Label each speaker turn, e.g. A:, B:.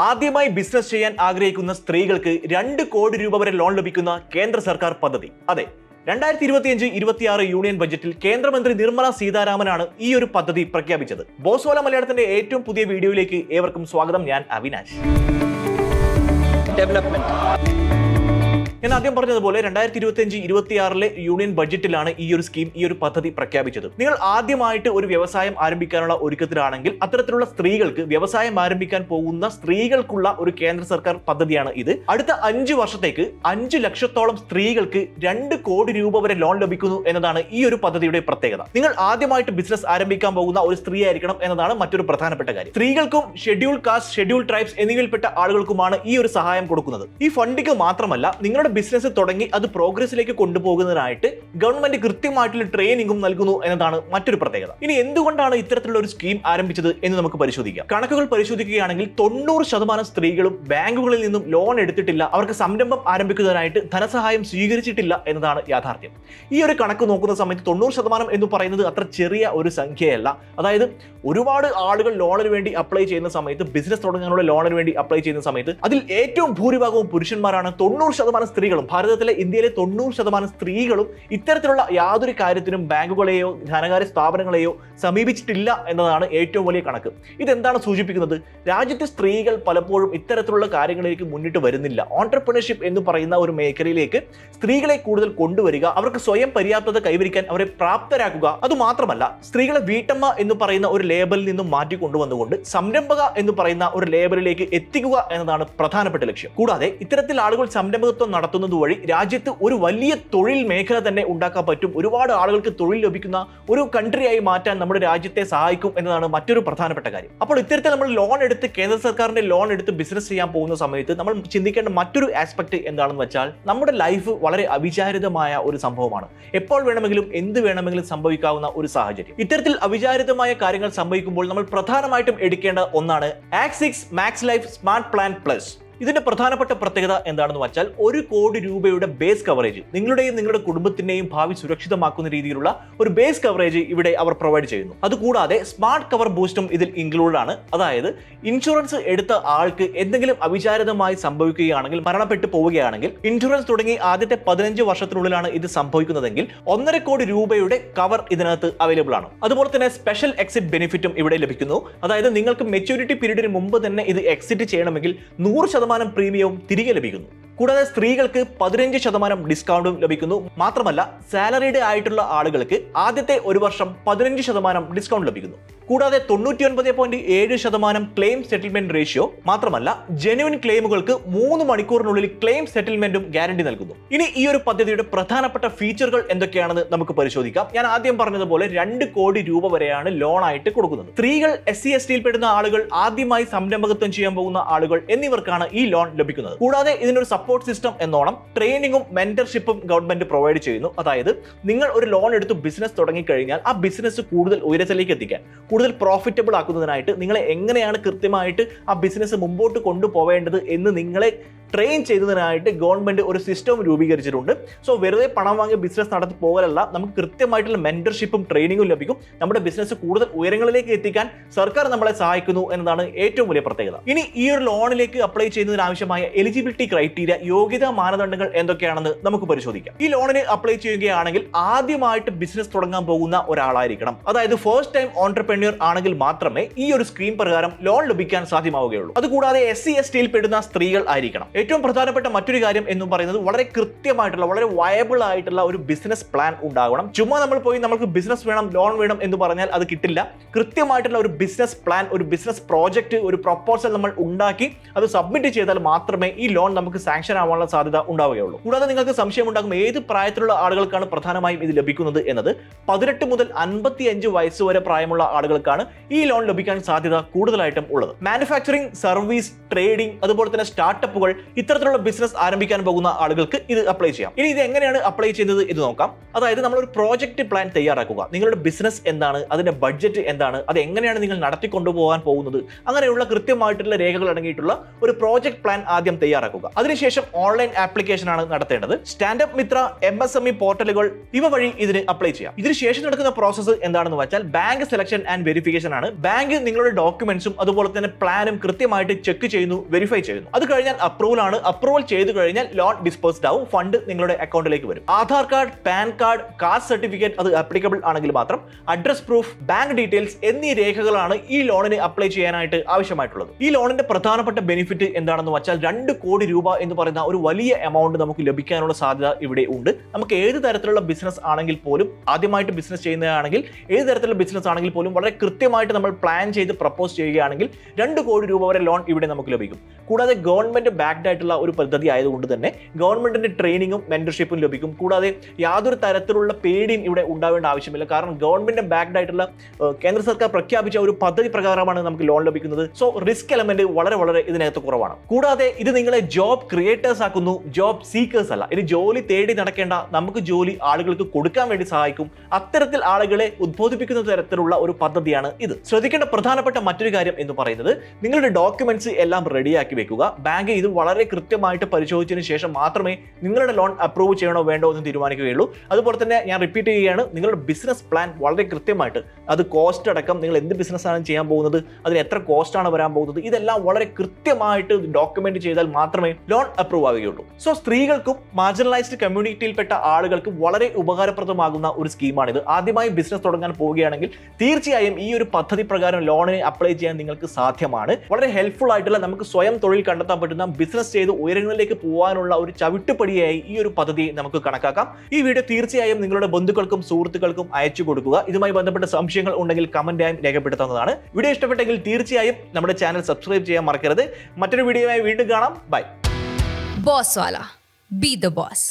A: ആദ്യമായി ബിസിനസ് ചെയ്യാൻ ആഗ്രഹിക്കുന്ന സ്ത്രീകൾക്ക് 2 കോടി രൂപ വരെ ലോൺ ലഭിക്കുന്ന കേന്ദ്ര സർക്കാർ പദ്ധതി. അതെ, 2025-26 യൂണിയൻ ബജറ്റിൽ കേന്ദ്രമന്ത്രി നിർമ്മല സീതാരാമനാണ് ഈ ഒരു പദ്ധതി പ്രഖ്യാപിച്ചത്. ബോസ്വാല മലയാളത്തിന്റെ ഏറ്റവും പുതിയ വീഡിയോയിലേക്ക് ഏവർക്കും സ്വാഗതം. ഞാൻ അവിനാശ്. ഞാൻ ആദ്യം പറഞ്ഞതുപോലെ 2025-26 യൂണിയൻ ബഡ്ജറ്റിലാണ് ഈ ഒരു സ്കീം, ഈ ഒരു പദ്ധതി പ്രഖ്യാപിച്ചത്. നിങ്ങൾ ആദ്യമായിട്ട് ഒരു വ്യവസായം ആരംഭിക്കാനുള്ള ഒരുക്കത്തിലാണെങ്കിൽ അത്തരത്തിലുള്ള സ്ത്രീകൾക്ക്, വ്യവസായം ആരംഭിക്കാൻ പോകുന്ന സ്ത്രീകൾക്കുള്ള ഒരു കേന്ദ്ര സർക്കാർ പദ്ധതിയാണ് ഇത്. അടുത്ത 5 വർഷത്തേക്ക് 5 ലക്ഷത്തോളം സ്ത്രീകൾക്ക് 2 കോടി രൂപ വരെ ലോൺ ലഭിക്കുന്നു എന്നതാണ് ഈ ഒരു പദ്ധതിയുടെ പ്രത്യേകത. നിങ്ങൾ ആദ്യമായിട്ട് ബിസിനസ് ആരംഭിക്കാൻ പോകുന്ന ഒരു സ്ത്രീ ആയിരിക്കണം എന്നതാണ് മറ്റൊരു പ്രധാനപ്പെട്ട കാര്യം. സ്ത്രീകൾക്കും ഷെഡ്യൂൾ കാസ്റ്റ്, ഷെഡ്യൂൾ ട്രൈബ്സ് എന്നിവയിൽപ്പെട്ട ആളുകൾക്കുമാണ് ഈ ഒരു സഹായം കൊടുക്കുന്നത്. ഈ ഫണ്ടിങ് മാത്രമല്ല, നിങ്ങളുടെ ബിസിനസ് തുടങ്ങി അത് പ്രോഗ്രസിലേക്ക് കൊണ്ടുപോകുന്നതിനായിട്ട് ഗവൺമെന്റ് കൃത്യമായിട്ടുള്ള ട്രെയിനിങ്ങും നൽകുന്നു എന്നതാണ് മറ്റൊരു പ്രത്യേകത. ഇനി എന്തുകൊണ്ടാണ് ഇത്തരത്തിലുള്ള ഒരു സ്കീം ആരംഭിച്ചത് എന്ന് നമുക്ക് പരിശോധിക്കാം. കണക്കുകൾ പരിശോധിക്കുകയാണെങ്കിൽ 90% സ്ത്രീകളും ബാങ്കുകളിൽ നിന്നും ലോൺ എടുത്തിട്ടില്ല, അവർക്ക് സംരംഭം ആരംഭിക്കുന്നതിനായിട്ട് ധനസഹായം സ്വീകരിച്ചിട്ടില്ല എന്നതാണ് യാഥാർത്ഥ്യം. ഈ ഒരു കണക്ക് നോക്കുന്ന സമയത്ത് 90% എന്ന് പറയുന്നത് അത്ര ചെറിയ ഒരു സംഖ്യയല്ല. അതായത് ഒരുപാട് ആളുകൾ ലോണിന് വേണ്ടി അപ്ലൈ ചെയ്യുന്ന സമയത്ത്, ബിസിനസ് തുടങ്ങാനുള്ള ലോണിന് വേണ്ടി അപ്ലൈ ചെയ്യുന്ന സമയത്ത് അതിൽ ഏറ്റവും ഭൂരിഭാഗവും പുരുഷന്മാരാണ്. 90% സ്ത്രീകളും, ഭാരതത്തിലെ, ഇന്ത്യയിലെ 90% സ്ത്രീകളും ഇത്തരത്തിലുള്ള യാതൊരു കാര്യത്തിനും ബാങ്കുകളെയോ ധനകാര്യ സ്ഥാപനങ്ങളെയോ സമീപിച്ചിട്ടില്ല എന്നതാണ് ഏറ്റവും വലിയ കണക്ക്. ഇതെന്താണ് സൂചിപ്പിക്കുന്നത്? രാജ്യത്തെ സ്ത്രീകൾ പലപ്പോഴും ഇത്തരത്തിലുള്ള കാര്യങ്ങളിലേക്ക് മുന്നിട്ട് വരുന്നില്ല. ഓൺട്രപ്രണർഷിപ്പ് എന്ന് പറയുന്ന ഒരു മേഖലയിലേക്ക് സ്ത്രീകളെ കൂടുതൽ കൊണ്ടുവരിക, അവർക്ക് സ്വയം പര്യാപ്തത കൈവരിക്കാൻ അവരെ പ്രാപ്തരാക്കുക. അതുമാത്രമല്ല, സ്ത്രീകളെ വീട്ടമ്മ എന്ന് പറയുന്ന ഒരു ലേബലിൽ നിന്നും മാറ്റി കൊണ്ടുവന്നുകൊണ്ട് സംരംഭക എന്ന് പറയുന്ന ഒരു ലേബലിലേക്ക് എത്തിക്കുക എന്നതാണ് പ്രധാനപ്പെട്ട ലക്ഷ്യം. കൂടാതെ ഇത്തരത്തിൽ ആളുകൾ സംരംഭകത്വം നടത്തുന്നത് വഴി രാജ്യത്ത് ഒരു വലിയ തൊഴിൽ മേഖല തന്നെ ഉണ്ടാക്കാൻ പറ്റും. ഒരുപാട് ആളുകൾക്ക് തൊഴിൽ ലഭിക്കുന്ന ഒരു കൺട്രിയായി മാറ്റാൻ നമ്മുടെ രാജ്യത്തെ സഹായിക്കും എന്നതാണ് മറ്റൊരു പ്രധാനപ്പെട്ട കാര്യം. അപ്പോൾ ഇത്തരത്തിൽ നമ്മൾ ലോൺ എടുത്ത്, കേന്ദ്ര സർക്കാരിന്റെ ലോൺ എടുത്ത് ബിസിനസ് ചെയ്യാൻ പോകുന്ന സമയത്ത് നമ്മൾ ചിന്തിക്കേണ്ട മറ്റൊരു ആസ്പെക്ട് എന്താണെന്ന് വെച്ചാൽ, നമ്മുടെ ലൈഫ് വളരെ അവിചാരിതമായ ഒരു സംഭവമാണ്. എപ്പോൾ വേണമെങ്കിലും എന്ത് വേണമെങ്കിലും സംഭവിക്കാവുന്ന ഒരു സാഹചര്യം. ഇത്തരത്തിൽ അവിചാരിതമായ കാര്യങ്ങൾ സംഭവിക്കുമ്പോൾ നമ്മൾ പ്രധാനമായിട്ടും എടുക്കേണ്ട ഒന്നാണ് Axis Max Life Smart Plan Plus. ഇതിന്റെ പ്രധാനപ്പെട്ട പ്രത്യേകത എന്താണെന്ന് വെച്ചാൽ, 1 കോടി രൂപയുടെ ബേസ് കവറേജ്, നിങ്ങളുടെയും നിങ്ങളുടെ കുടുംബത്തിന്റെയും ഭാവി സുരക്ഷിതമാക്കുന്ന രീതിയിലുള്ള ഒരു ബേസ് കവറേജ് ഇവിടെ അവർ പ്രൊവൈഡ് ചെയ്യുന്നു. അതുകൂടാതെ സ്മാർട്ട് കവർ ബൂസ്റ്റും ഇതിൽ ഇൻക്ലൂഡ് ആണ്. അതായത് ഇൻഷുറൻസ് എടുത്ത ആൾക്ക് എന്തെങ്കിലും അവിചാരിതമായി സംഭവിക്കുകയാണെങ്കിൽ, മരണപ്പെട്ടു പോവുകയാണെങ്കിൽ, ഇൻഷുറൻസ് തുടങ്ങി ആദ്യത്തെ 15 വർഷത്തിനുള്ളിലാണ് ഇത് സംഭവിക്കുന്നതെങ്കിൽ 1.5 കോടി രൂപയുടെ കവർ ഇതിനകത്ത് അവൈലബിൾ ആണ്. അതുപോലെ തന്നെ സ്പെഷ്യൽ എക്സിറ്റ് ബെനിഫിറ്റും ഇവിടെ ലഭിക്കുന്നു. അതായത് നിങ്ങൾക്ക് മെച്യൂരിറ്റി പീരീഡിന് മുമ്പ് തന്നെ ഇത് എക്സിറ്റ് ചെയ്യണമെങ്കിൽ 100% പ്രീമിയവും തിരികെ ലഭിക്കുന്നു. കൂടാതെ സ്ത്രീകൾക്ക് 15% ഡിസ്കൗണ്ടും ലഭിക്കുന്നു. മാത്രമല്ല, സാലറീഡ് ആയിട്ടുള്ള ആളുകൾക്ക് ആദ്യത്തെ 1 വർഷം 15% ഡിസ്കൗണ്ട് ലഭിക്കുന്നു. കൂടാതെ 99.7% ക്ലെയിം സെറ്റിൽമെന്റ് റേഷ്യോ. മാത്രമല്ല, ജെന്യുവൻ ക്ലെയിമുകൾക്ക് 3 മണിക്കൂറിനുള്ളിൽ ക്ലെയിം സെറ്റിൽമെന്റും ഗ്യാരണ്ടി നൽകുന്നു. ഇനി ഈ ഒരു പദ്ധതിയുടെ പ്രധാനപ്പെട്ട ഫീച്ചറുകൾ എന്തൊക്കെയാണെന്ന് നമുക്ക് പരിശോധിക്കാം. ഞാൻ ആദ്യം പറഞ്ഞതുപോലെ 2 കോടി രൂപ വരെയാണ് ലോൺ ആയിട്ട് കൊടുക്കുന്നത്. സ്ത്രീകൾ, SC/ST പെടുന്ന ആളുകൾ, ആദ്യമായി സംരംഭകത്വം ചെയ്യാൻ പോകുന്ന ആളുകൾ എന്നിവർക്കാണ് ഈ ലോൺ ലഭിക്കുന്നത്. കൂടാതെ ഇതിനൊരു സപ്പോർട്ട് സിസ്റ്റം എന്നോണം ട്രെയിനിങ്ങും മെന്റർഷിപ്പും ഗവൺമെന്റ് പ്രൊവൈഡ് ചെയ്യുന്നു. അതായത് നിങ്ങൾ ഒരു ലോൺ എടുത്ത് ബിസിനസ് തുടങ്ങിക്കഴിഞ്ഞാൽ ആ ബിസിനസ് കൂടുതൽ ഉയരത്തിലേക്ക് എത്തിക്കാൻ, കൂടുതൽ പ്രോഫിറ്റബിൾ ആക്കുന്നതിനായിട്ട് നിങ്ങളെ എങ്ങനെയാണ് കൃത്യമായിട്ട് ആ ബിസിനസ് മുമ്പോട്ട് കൊണ്ടുപോവേണ്ടത് എന്ന് നിങ്ങളെ ട്രെയിൻ ചെയ്തതിനായിട്ട് ഗവൺമെന്റ് ഒരു സിസ്റ്റം രൂപീകരിച്ചിട്ടുണ്ട്. സോ വെറുതെ പണം വാങ്ങി ബിസിനസ് നടത്തി പോകലല്ല, നമുക്ക് കൃത്യമായിട്ടുള്ള മെന്റർഷിപ്പും ട്രെയിനിങ്ങും ലഭിക്കും. നമ്മുടെ ബിസിനസ് കൂടുതൽ ഉയരങ്ങളിലേക്ക് എത്തിക്കാൻ സർക്കാർ നമ്മളെ സഹായിക്കുന്നു എന്നതാണ് ഏറ്റവും വലിയ പ്രത്യേകത. ഇനി ഈ ഒരു ലോണിലേക്ക് അപ്ലൈ ചെയ്യുന്നതിന് ആവശ്യമായ എലിജിബിലിറ്റി ക്രൈറ്റീരിയ, യോഗ്യതാ മാനദണ്ഡങ്ങൾ എന്തൊക്കെയാണെന്ന് നമുക്ക് പരിശോധിക്കാം. ഈ ലോണിന് അപ്ലൈ ചെയ്യുകയാണെങ്കിൽ ആദ്യമായിട്ട് ബിസിനസ് തുടങ്ങാൻ പോകുന്ന ഒരാളായിരിക്കണം. അതായത് ഫസ്റ്റ് ടൈം ഓൺട്രപ്രന്യൂർ ആണെങ്കിൽ മാത്രമേ ഈ ഒരു സ്കീം പ്രകാരം ലോൺ ലഭിക്കാൻ സാധ്യമാവുകയുള്ളൂ. അതുകൂടാതെ SC/ST പെടുന്ന സ്ത്രീകൾ ആയിരിക്കണം. ഏറ്റവും പ്രധാനപ്പെട്ട മറ്റൊരു കാര്യം എന്ന് പറയുന്നത്, വളരെ കൃത്യമായിട്ടുള്ള, വളരെ വയബിൾ ആയിട്ടുള്ള ഒരു ബിസിനസ് പ്ലാൻ ഉണ്ടാകണം. ചുമ്മാ നമ്മൾ പോയി നമുക്ക് ബിസിനസ് വേണം, ലോൺ വേണം എന്ന് പറഞ്ഞാൽ അത് കിട്ടില്ല. കൃത്യമായിട്ടുള്ള ഒരു ബിസിനസ് പ്ലാൻ, ഒരു ബിസിനസ് പ്രോജക്റ്റ്, ഒരു പ്രൊപ്പോസൽ നമ്മൾ ഉണ്ടാക്കി അത് സബ്മിറ്റ് ചെയ്താൽ മാത്രമേ ഈ ലോൺ നമുക്ക് സാങ്ഷൻ ആവാനുള്ള സാധ്യത ഉണ്ടാവുകയുള്ളൂ. കൂടാതെ നിങ്ങൾക്ക് സംശയം ഉണ്ടാകും, ഏത് പ്രായത്തിലുള്ള ആളുകൾക്കാണ് പ്രധാനമായും ഇത് ലഭിക്കുന്നത് എന്നത്. 18 മുതൽ 55 വയസ്സ് വരെ പ്രായമുള്ള ആളുകൾക്കാണ് ഈ ലോൺ ലഭിക്കാൻ സാധ്യത കൂടുതലായിട്ടും ഉള്ളത്. മാനുഫാക്ചറിംഗ്, സർവീസ്, ട്രേഡിംഗ്, അതുപോലെ തന്നെ സ്റ്റാർട്ടപ്പുകൾ, ഇത്തരത്തിലുള്ള ബിസിനസ് ആരംഭിക്കാൻ പോകുന്ന ആളുകൾക്ക് ഇത് അപ്ലൈ ചെയ്യാം. ഇനി ഇത് എങ്ങനെയാണ് അപ്ലൈ ചെയ്യുന്നത് എന്ന് നോക്കാം. അതായത് നമ്മളൊരു പ്രോജക്റ്റ് പ്ലാൻ തയ്യാറാക്കുക. നിങ്ങളുടെ ബിസിനസ് എന്താണ്, അതിന്റെ ബഡ്ജറ്റ് എന്താണ്, അത് എങ്ങനെയാണ് നിങ്ങൾ നടത്തിക്കൊണ്ടുപോകാൻ പോകുന്നത്, അങ്ങനെയുള്ള കൃത്യമായിട്ടുള്ള രേഖകൾ അടങ്ങിയിട്ടുള്ള ഒരു പ്രോജക്റ്റ് പ്ലാൻ ആദ്യം തയ്യാറാക്കുക. അതിനുശേഷം ഓൺലൈൻ ആപ്ലിക്കേഷൻ ആണ് നടത്തേണ്ടത്. സ്റ്റാൻഡപ്പ് മിത്ര, MSME പോർട്ടലുകൾ ഇവ വഴി ഇതിന് അപ്ലൈ ചെയ്യാം. ഇതിനുശേഷം നടക്കുന്ന പ്രോസസ്സ് എന്താണെന്ന് വെച്ചാൽ ബാങ്ക് സെലക്ഷൻ ആൻഡ് വെരിഫിക്കേഷൻ ആണ്. ബാങ്ക് നിങ്ങളുടെ ഡോക്യുമെന്റ്സും അതുപോലെ തന്നെ പ്ലാനും കൃത്യമായിട്ട് ചെക്ക് ചെയ്യുന്നു, വെരിഫൈ ചെയ്യുന്നു. അത് കഴിഞ്ഞാൽ അപ്രൂവൽ ആണ്. അപ്രൂവൽ ചെയ്തു കഴിഞ്ഞാൽ ലോൺ ഡിസ്പേഴ്സ്ഡ് ആവും, ഫണ്ട് നിങ്ങളുടെ അക്കൗണ്ടിലേക്ക് വരും. Aadhaar card, pan card, caste certificate അത് ആപ്ലിക്കബിൾ ആണെങ്കിൽ മാത്രം, അഡ്രസ് പ്രൂഫ്, ബാങ്ക് ഡീറ്റെയിൽസ് എന്നീ രേഖകളാണ് ഈ ലോണിന് അപ്ലൈ ചെയ്യാനായിട്ട് ആവശ്യമായിട്ടുള്ളത്. ഈ ലോണിന്റെ പ്രധാനപ്പെട്ട ബെനിഫിറ്റ് എന്താണെന്ന് വെച്ചാൽ 2 കോടി രൂപ എന്ന് പറയുന്ന ഒരു വലിയ എമൗണ്ട് നമുക്ക് ലഭിക്കാനുള്ള സാധ്യത ഇവിടെ ഉണ്ട്. നമുക്ക് ഏത് തരത്തിലുള്ള ബിസിനസ് ആണെങ്കിൽ പോലും, ആദ്യമായിട്ട് ബിസിനസ് ചെയ്യുന്നതാണെങ്കിൽ ഏത് തരത്തിലുള്ള ബിസിനസ് ആണെങ്കിൽ പോലും വളരെ കൃത്യമായിട്ട് നമ്മൾ പ്ലാൻ ചെയ്ത് പ്രപ്പോസ് ചെയ്യുകയാണെങ്കിൽ 2 കോടി രൂപ വരെ ലോൺ ഇവിടെ നമുക്ക് ലഭിക്കും. കൂടാതെ ഗവൺമെന്റ് ബാക്ക്ഡ് ആയിട്ടുള്ള ഒരു പദ്ധതി ആയതുകൊണ്ട് തന്നെ ഗവൺമെന്റിന്റെ ട്രെയിനിങ്ങും മെന്റർഷിപ്പും ലഭിക്കും. കൂടാതെ യാതൊരു തരത്തിലുള്ള പേടിയും ഇവിടെ ഉണ്ടാവേണ്ട ആവശ്യമില്ല. കാരണം ഗവൺമെന്റ് ബാക്ക്ഡ് ആയിട്ടുള്ള കേന്ദ്ര സർക്കാർ പ്രഖ്യാപിച്ച ഒരു പദ്ധതി പ്രകാരമാണ് നമുക്ക് ലോൺ ലഭിക്കുന്നത്. സോ റിസ്ക് എലമെന്റ് വളരെ ഇതിനകത്ത് കുറവാണ്. കൂടാതെ ഇത് നിങ്ങളെ ജോബ് ക്രിയേറ്റേഴ്സ് ആക്കുന്നു, ജോബ് സീക്കേഴ്സ് അല്ല. ഇനി ജോലി തേടി നടക്കേണ്ട, നമുക്ക് ജോലി ആളുകൾക്ക് കൊടുക്കാൻ വേണ്ടി സഹായിക്കും. അത്തരത്തിൽ ആളുകളെ ഉദ്ബോധിപ്പിക്കുന്ന തരത്തിലുള്ള ഒരു പദ്ധതിയാണ് ഇത്. ശ്രദ്ധിക്കേണ്ട പ്രധാനപ്പെട്ട മറ്റൊരു കാര്യം എന്ന് പറയുന്നത്, നിങ്ങളുടെ ഡോക്യുമെന്റ്സ് എല്ലാം റെഡിയാക്കി വെക്കുക. ബാങ്ക് ഇത് വളരെ കൃത്യമായിട്ട് പരിശോധിച്ചതിന് ശേഷം മാത്രമേ നിങ്ങളുടെ ലോൺ അപ്രൂവ് ചെയ്യണോ വേണ്ടോ എന്ന് തീരുമാനിക്കുകയുള്ളൂ. അതുപോലെ തന്നെ ഞാൻ റിപ്പീറ്റ് ചെയ്യുകയാണ്, നിങ്ങളുടെ ബിസിനസ് പ്ലാൻ വളരെ കൃത്യമായിട്ട്, അത് കോസ്റ്റ് അടക്കം, നിങ്ങൾ എന്ത് ബിസിനസ്സാണ് ചെയ്യാൻ പോകുന്നത്, അതിന് എത്ര കോസ്റ്റ് ആണ് വരാൻ പോകുന്നത്, ഇതെല്ലാം വളരെ കൃത്യമായിട്ട് ഡോക്യുമെന്റ് ചെയ്താൽ മാത്രമേ ലോൺ അപ്രൂവ് ആവുകയുള്ളൂ. സോ സ്ത്രീകൾക്കും മാർജിനലൈസ്ഡ് കമ്മ്യൂണിറ്റിയിൽപ്പെട്ട ആളുകൾക്കും വളരെ ഉപകാരപ്രദമാകുന്ന ഒരു സ്കീമാണിത്. ആദ്യമായി ബിസിനസ് തുടങ്ങാൻ പോവുകയാണെങ്കിൽ തീർച്ചയായും ഈ ഒരു പദ്ധതി പ്രകാരം ലോണിന് അപ്ലൈ ചെയ്യാൻ നിങ്ങൾക്ക് സാധ്യമാണ്. വളരെ ഹെൽപ്ഫുൾ ആയിട്ടുള്ള, നമുക്ക് സ്വയം തൊഴിൽ കണ്ടെത്താൻ പറ്റുന്ന, ബിസിനസ് ചെയ്ത് ഉയരങ്ങളിലേക്ക് പോകാനുള്ള ഒരു ചവിട്ടുപടിയായി ഈ ഒരു പദ്ധതി നമുക്ക് കണക്കാക്കാം. ഈ വീഡിയോ തീർച്ചയായും നിങ്ങളുടെ ബന്ധുക്കൾക്കും സുഹൃത്തുക്കൾക്കും അയച്ചു കൊടുക്കുക. ഇതുമായി ബന്ധപ്പെട്ട സംശയങ്ങൾ ഉണ്ടെങ്കിൽ കമന്റായും രേഖപ്പെടുത്താവുന്നതാണ്. വീഡിയോ ഇഷ്ടപ്പെട്ടെങ്കിൽ തീർച്ചയായും നമ്മുടെ ചാനൽ സബ്സ്ക്രൈബ് ചെയ്യാൻ മറക്കരുത്. മറ്റൊരു വീഡിയോയുമായി വീണ്ടും കാണാം. By.
B: Bosswala. Be the boss.